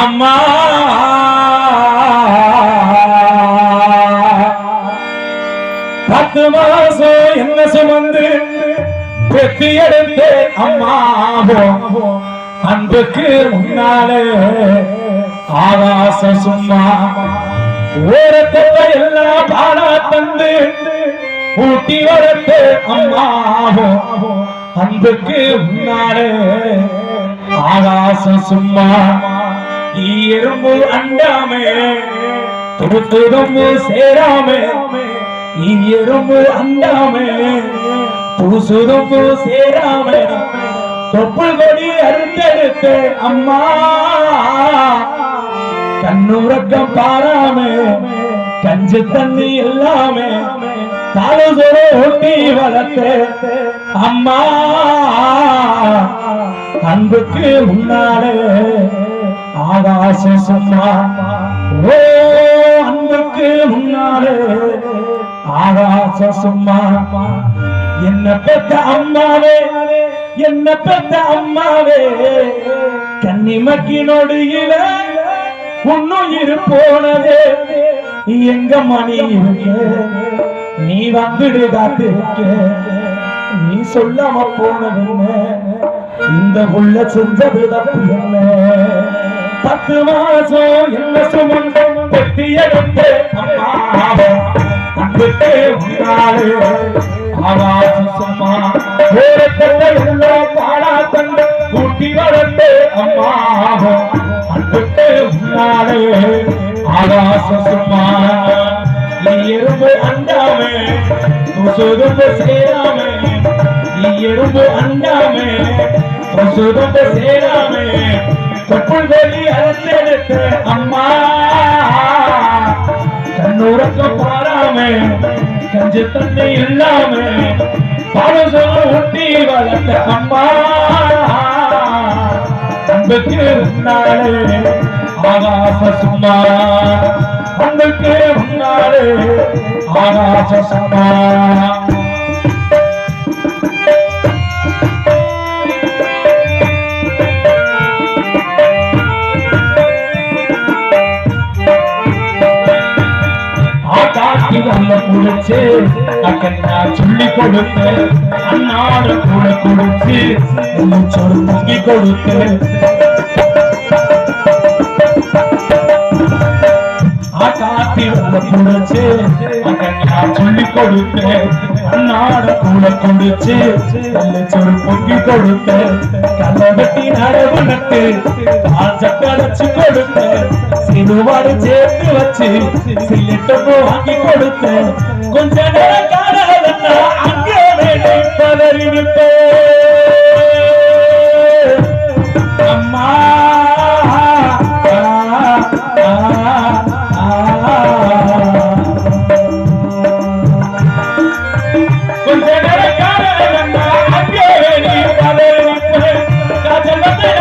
அம்மா பத்து மாசம் என்ன சுமந்து பெத்தி எடுத்து அம்மாவோ அன்புக்கு முன்னாலே ஆகாசம் சும்மா ஓரத்தை எல்லாம் பாடா தந்து ஊட்டி வரத்து அம்மாவோ அன்புக்கு முன்னாலே ஆகாசம் சும்மா எறும்பு அண்டாமே துடுத்துடம்பு சேராமே எறும்பு அண்டாமே பூசுடம்பு சேராமே தொப்புள் கொடி அறுத்தெடுத்து அம்மா கண்ணுறக்கம் பாராமே கஞ்சி தண்ணி எல்லாமே தாளசோட ஒட்டி வளர்த்து அம்மா அன்புக்கு முன்னாலே ஆகாசம் சும்மா ஓ அன்புக்கு முன்னாலே ஆகாசம் சும்மா என்ன பெத்த அம்மாவே என்ன பெத்த அம்மாவே கன்னிமக்கி நொடியில உன்னுயிர் போனதே எங்க மணி இருக்கு நீ வந்துடு காத்திருக்க நீ சொல்லாம போனது இந்த புள்ள செஞ்சது தப்பு என்ன 10 மாசம் என்ன சுமந்தம் பெத்தி எடுத்து அம்மாவே அன்புக்கு முன்னாலே ஆகாசம் சும்மா ஓரத்தை எல்லாம் பாடா தந்து கூட்டி வளர்த்து அம்மாவே அன்புக்கு முன்னாலே ஆகாசம் சும்மா எறும்பு அண்டாமே சொதும்பு சேராமே எறும்பு அண்டாமே சொதும்பு சேராமே தொப்புள் கொடி அறுத்தெடுத்து அம்மா கண்ணுறக்கம் பாராமே கஞ்சி தண்ணி இல்லாமே பாலசோட ஒட்டி வளர்த்த அம்மா அன்புக்கு முன்னாலே ஆகாச சும்மா அன்புக்கு முன்னாலே ஆகாச சும்மா குடிச்சு அக்கா சொல்லி கொடுத்து அண்ணாட கூட குடிச்சு சொல் பொங்கி கொடுத்து ஆட்டாத்தி குடிச்சு அக்கா சொல்லி கொடுத்து அண்ணாட கூட குடிச்சு சொல் பொங்கி கொடுத்து கல்ல வெட்டி நடவு நட்டு சட்டடைச்சு கொடுத்து சிறுவாடு சேர்த்து வச்சு சிலிட்டு வாங்கி கொடுத்து கொஞ்ச நேரம் காணலன்னா அங்கே பதறி விட்டு அம்மா கொஞ்ச நேரம் காணலன்னா அங்கே பதறி விட்டு காஜலத்தை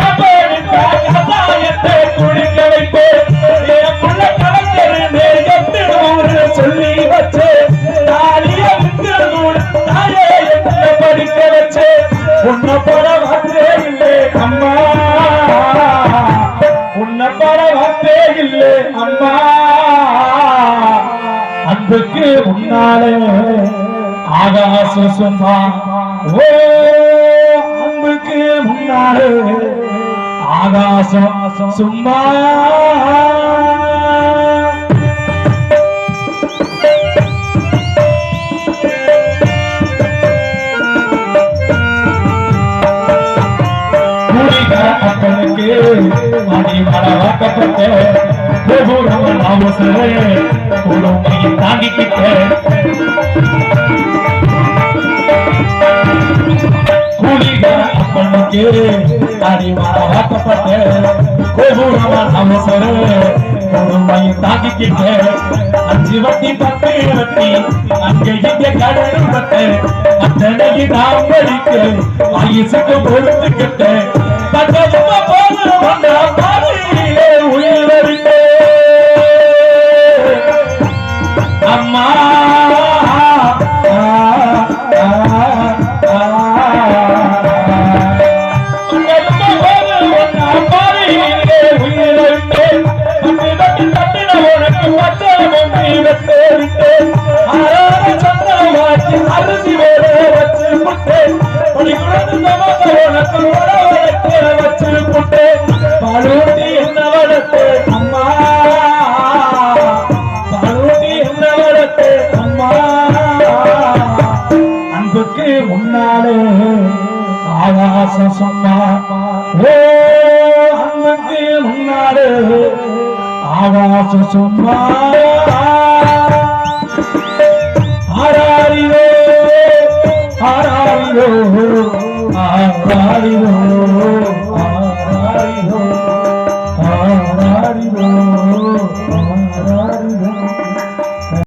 கசாயத்தை குடிக்க வைத்து சொல்லி வச்சு தாலிய தாயே படிக்க வச்சு உன்னை போல வார்த்தை இல்லை அம்மா உன்னை போல வார்த்தை இல்லை அம்மா அன்புக்கு முன்னாலே ஆகாச சும்மா ஓ அன்புக்கு முன்னாலே ஆகாசம் சும்மா மணி மரவாக்கப்பட்ட அவசர கொடுமையை தாங்கிக்கிட்ட கூலிக அப்பனுக்கு அடி மரவாக்கப்பட்ட அவசர கொடுமையை தாங்கிக்கிட்ட 5 வட்டி 10 வட்டி அங்கே இங்கே கடல் பட்ட அத்தனைக்கு நாம் படிக்க வயசுக்கு பொறுத்துக்கிட்ட அம்மா உயிரை அன்புக்கு முன்னாலே ஆகாசம் சும்மா ஓ அன்புக்கு முன்னாலே ஆகாசம் சும்மா